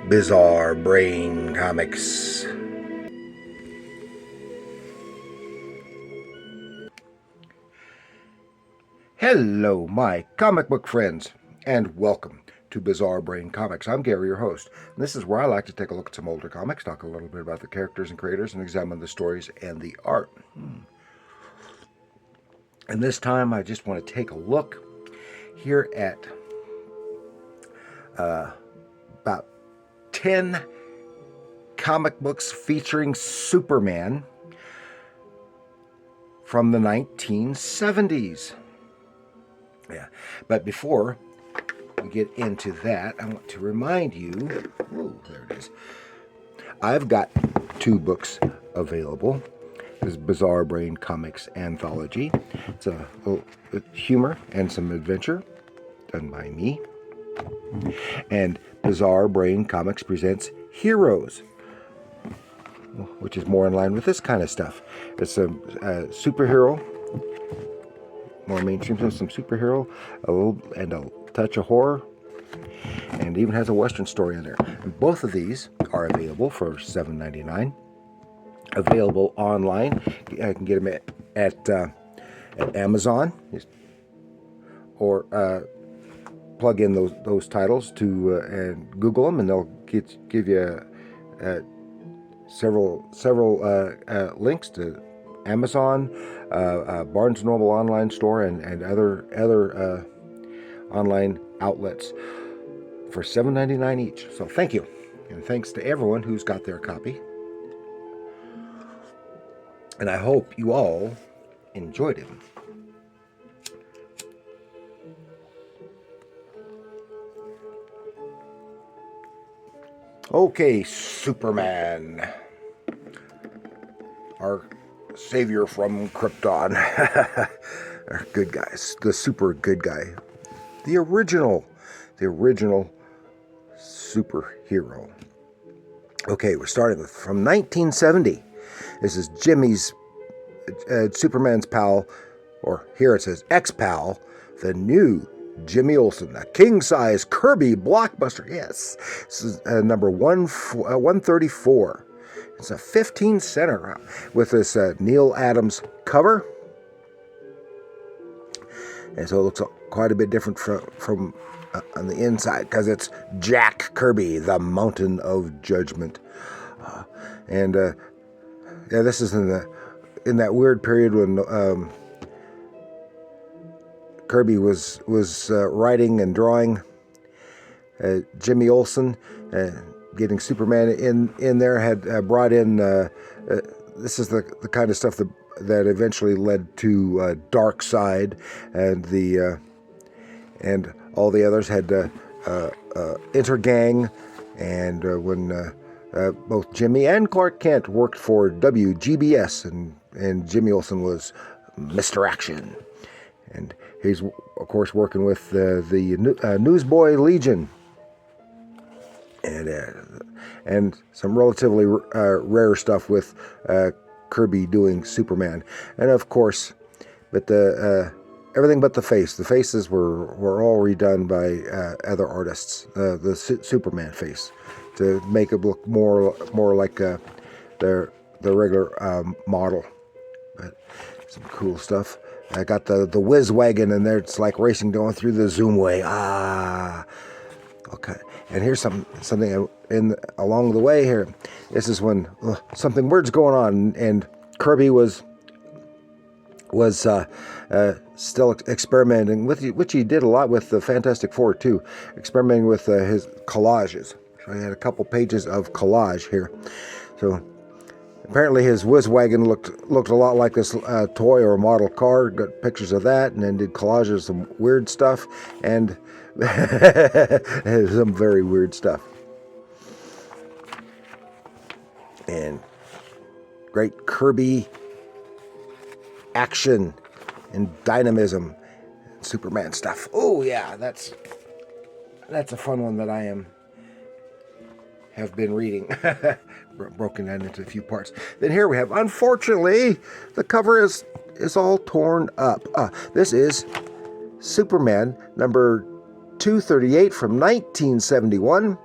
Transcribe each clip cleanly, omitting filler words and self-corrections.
Bizarre Brain Comics. Hello, my comic book friends, and welcome to Bizarre Brain Comics. I'm Gary, your host, and this is where I like to take a look at some older comics, talk a little bit about the characters and creators, and examine the stories and the art. And this time, I just want to take a look here at about 10 comic books featuring Superman from the 1970s. Yeah, but before we get into that, I want to remind you, there it is. I've got 2 books available. This is Bizarre Brain Comics Anthology. It's a little humor and some adventure done by me. And Bizarre Brain Comics presents Heroes, which is more in line with this kind of stuff. It's a superhero, more mainstream, some superhero, a little and a touch of horror, and even has a Western story in there. And both of these are available for $7.99. Available online. I can get them at Amazon, or plug in those titles to and Google them, and they'll give you several links to Amazon, Barnes & Noble online store, and other online outlets for $7.99 each. So thank you, and thanks to everyone who's got their copy. And I hope you all enjoyed it. Okay, Superman, our savior from Krypton. Our good guys, the super good guy, the original superhero. Okay, we're starting from 1970. This is Jimmy's, Superman's pal, or here it says ex-pal, the new Jimmy Olsen, a king-size Kirby blockbuster. Yes, this is number 134. It's a 15 center with this Neil Adams cover. And so it looks quite a bit different from on the inside, because it's Jack Kirby, the Mountain of Judgment. Yeah, this is in that weird period when Kirby was writing and drawing. Jimmy Olsen, getting Superman in there, had brought in. This is the kind of stuff that eventually led to Dark Side, and and all the others had Intergang, and when. Both Jimmy and Clark Kent worked for WGBS, and Jimmy Olsen was Mr. Action. And he's, of course, working with the Newsboy Legion, and some relatively rare stuff with Kirby doing Superman. And, of course, but everything but the face. The faces were all redone by other artists, the Superman face, to make it look more like the regular model. But some cool stuff. I got the whiz wagon in there. It's like racing going through the Zoomway. Okay. And here's something along the way here. This is when something weird's going on, and Kirby was still experimenting with, which he did a lot with the Fantastic Four too, experimenting with his collages. So I had a couple pages of collage here. So apparently his whiz wagon looked a lot like this toy or model car. Got pictures of that, and then did collages of some weird stuff, and some very weird stuff. And great Kirby action and dynamism, and Superman stuff. Oh yeah, that's a fun one that I have been reading. Broken that into a few parts. Then here we have, unfortunately, the cover is all torn up. This is Superman number 238 from 1971.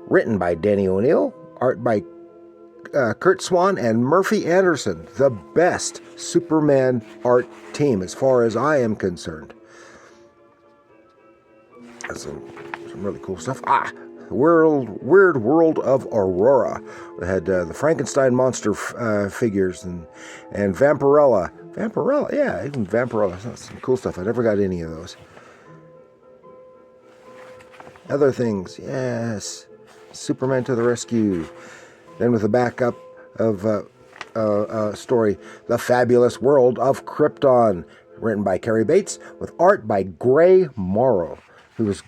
Written by Danny O'Neill, art by Kurt Swan and Murphy Anderson. The best Superman art team as far as I am concerned. That's some really cool stuff. Weird World of Aurora. We had the Frankenstein monster figures and Vampirella. Vampirella, yeah, even Vampirella. That's some cool stuff. I never got any of those. Other things, yes. Superman to the rescue. Then with a backup of story, The Fabulous World of Krypton, written by Cary Bates, with art by Gray Morrow, who was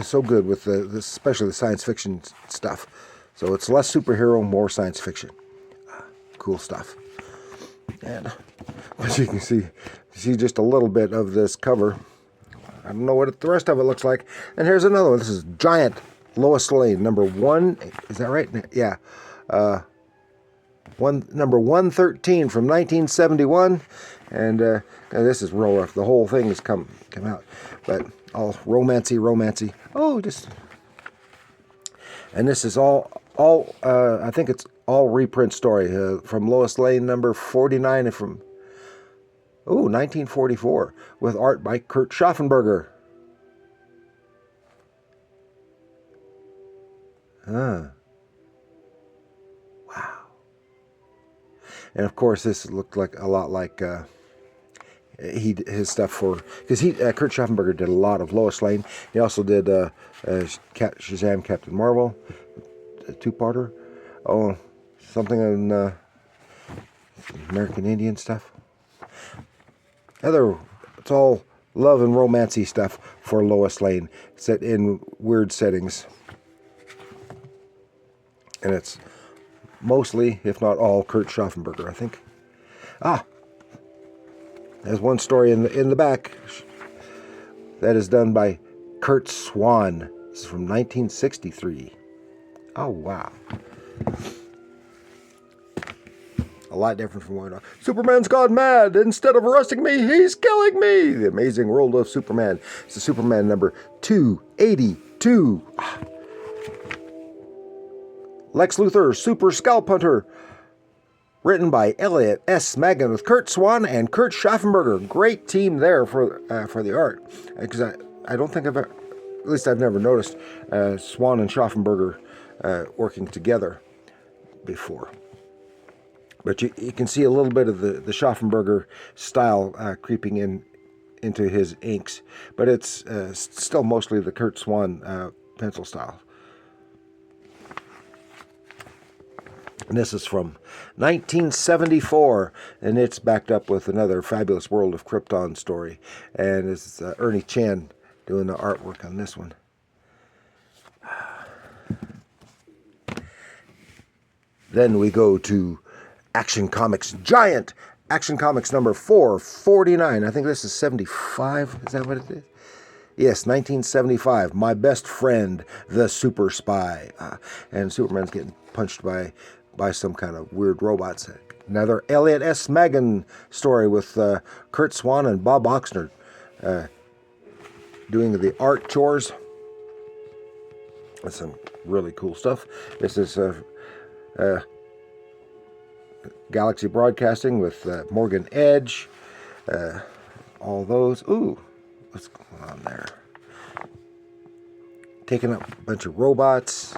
so good with especially the science fiction stuff. So it's less superhero, more science fiction. Cool stuff. And but you can see just a little bit of this cover. I don't know what the rest of it looks like. And here's another one. This is Giant Lois Lane, number 1. Is that right? Yeah. Number 113 from 1971. And this is real rough. The whole thing has come out. But all romancy. Oh, just... And this is all I think it's all reprint story from Lois Lane number 49 and from 1944 with art by Kurt Schaffenberger. Wow. And of course this looked like a lot like his stuff because Kurt Schaffenberger did a lot of Lois Lane. He also did Shazam Captain Marvel, a two-parter. Oh, something on American Indian stuff. It's all love and romancy stuff for Lois Lane, set in weird settings. And it's mostly, if not all, Kurt Schaffenberger, I think. There's one story in the back that is done by Kurt Swan. This is from 1963. Oh, wow. A lot different from what Superman's gone mad. Instead of arresting me, he's killing me. The Amazing World of Superman. It's the Superman number 282. Lex Luthor, Super Scalp Hunter. Written by Elliot S. Magan with Kurt Swan and Kurt Schaffenberger. Great team there for the art. Because I don't think at least I've never noticed Swan and Schaffenberger working together before. But you can see a little bit of the Schaffenberger style creeping into his inks. But it's still mostly the Kurt Swan pencil style. And this is from 1974, and it's backed up with another Fabulous World of Krypton story. And it's Ernie Chan doing the artwork on this one. Then we go to Action Comics Giant. Action Comics number 449. I think this is 75. Is that what it is? Yes, 1975. My Best Friend, the Super Spy. And Superman's getting punched by some kind of weird robots. Another Elliot S. Magan story with Kurt Swan and Bob Oxnard doing the art chores. That's some really cool stuff. This is Galaxy Broadcasting with Morgan Edge. All those. Ooh, what's going on there? Taking up a bunch of robots.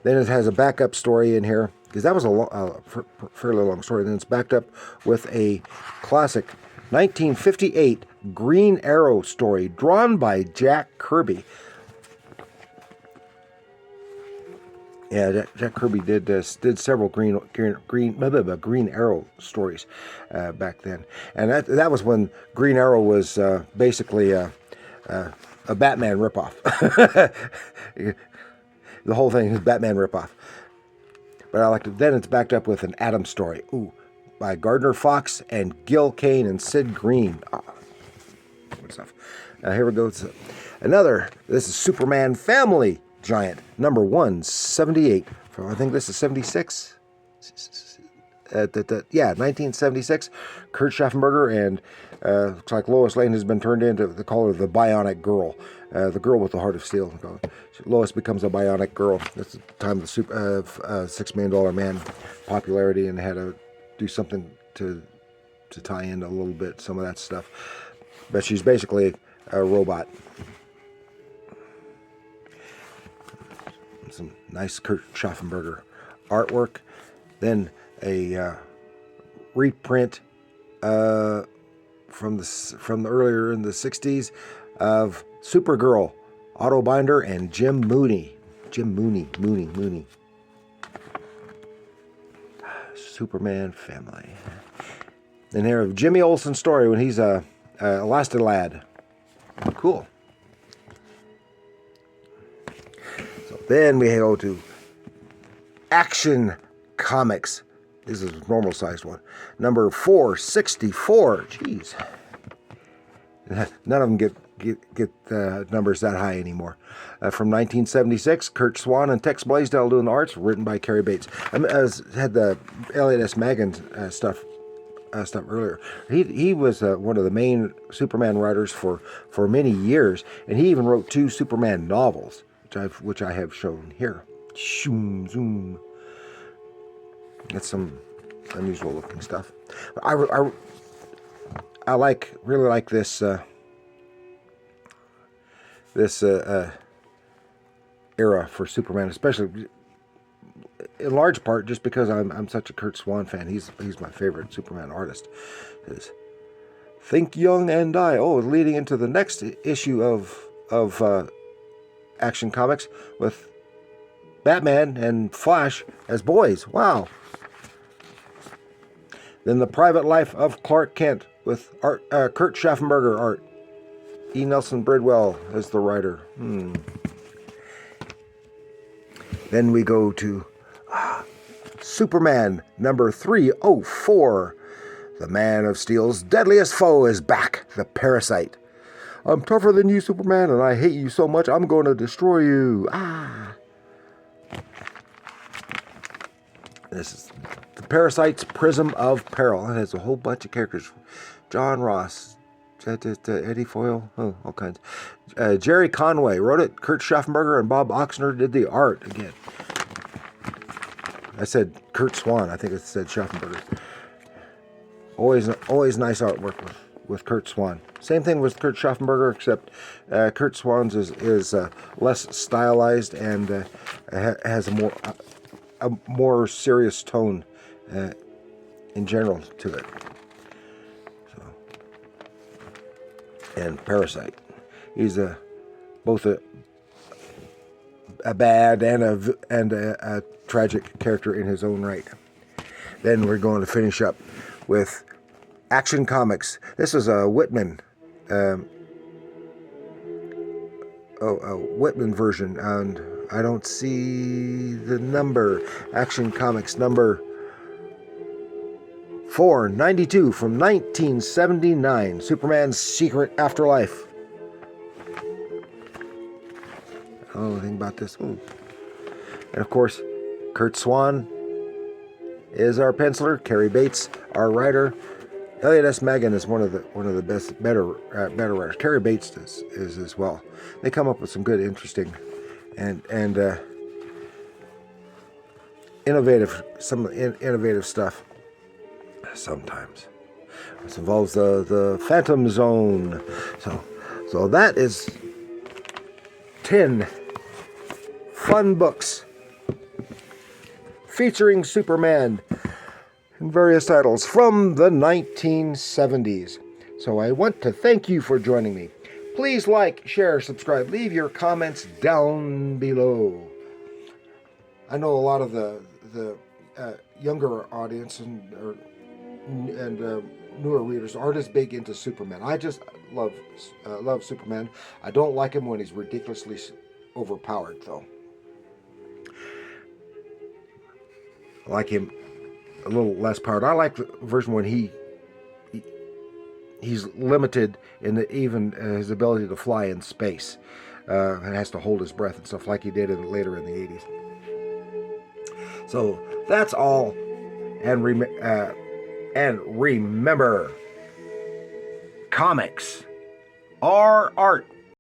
Then it has a backup story in here, because that was a fairly long story. Then it's backed up with a classic 1958 Green Arrow story drawn by Jack Kirby. Yeah, Jack Kirby did several Green Arrow stories back then, and that was when Green Arrow was basically a Batman ripoff. The whole thing is Batman ripoff. But I like it. Then it's backed up with an Atom story. Ooh, by Gardner Fox and Gil Kane and Sid Green. Good stuff. Here we go. This is Superman Family Giant, number 178. I think this is 76. yeah, 1976. Kurt Schaffenberger, and looks like Lois Lane has been turned into, they call her the Bionic Girl, the girl with the heart of steel. Lois becomes a Bionic Girl. That's the time of the $6 Million Man popularity, and had to do something to tie in a little bit some of that stuff. But she's basically a robot. Some nice Kurt Schaffenberger artwork. Then a reprint from the earlier in the 60s of Supergirl, Otto Binder, and Jim Mooney. Mooney. Superman family. And here, Jimmy Olsen's story when he's a Elastilad. Cool. So then we go to Action Comics. This is a normal sized one. Number 464. Jeez. None of them get numbers that high anymore. From 1976, Kurt Swan and Tex Blaisdell doing the arts, written by Cary Bates. I had the Elliot S. Maggin stuff earlier. He was one of the main Superman writers for many years, and he even wrote 2 Superman novels, which I have shown here. Zoom. That's some unusual looking stuff. I really like this era for Superman, especially in large part just because I'm such a Kurt Swan fan. He's my favorite Superman artist. Think Young and Die. Oh, leading into the next issue of Action Comics with Batman and Flash as boys. Wow. Then The Private Life of Clark Kent with art, Kurt Schaffenberger art. E. Nelson Bridwell as the writer. Then we go to Superman number 304. The Man of Steel's deadliest foe is back, the Parasite. I'm tougher than you, Superman, and I hate you so much I'm going to destroy you. This is the Parasite's Prism of Peril. It has a whole bunch of characters. John Ross, Eddie Foyle, all kinds. Jerry Conway wrote it. Kurt Schaffenberger and Bob Oxner did the art again. I said Kurt Swan. I think it said Schaffenberger. Always nice artwork with Kurt Swan. Same thing with Kurt Schaffenberger, except Kurt Swan's is less stylized and has a more serious tone in general to it. So, and Parasite, he's both a bad and a tragic character in his own right. Then we're going to finish up with Action Comics. This is a Whitman, Whitman version, and I don't see the number. Action Comics number 492 from 1979. Superman's Secret Afterlife. I don't know anything about this. And of course, Kurt Swan is our penciler. Cary Bates, our writer. Elliot S. Maggin is one of the better writers. Cary Bates is as well. They come up with some good, interesting, and innovative stuff. Sometimes this involves the Phantom Zone. So that is 10 fun books featuring Superman in various titles from the 1970s. So I want to thank you for joining me. Please like, share, subscribe, leave your comments down below. I know a lot of the younger audience and newer readers aren't as big into Superman. I just love Superman. I don't like him when he's ridiculously overpowered, though. I like him a little less powered. I like the version when he's limited in his ability to fly in space and has to hold his breath and stuff like he did later in the 80s. So that's all. And remember, comics are art.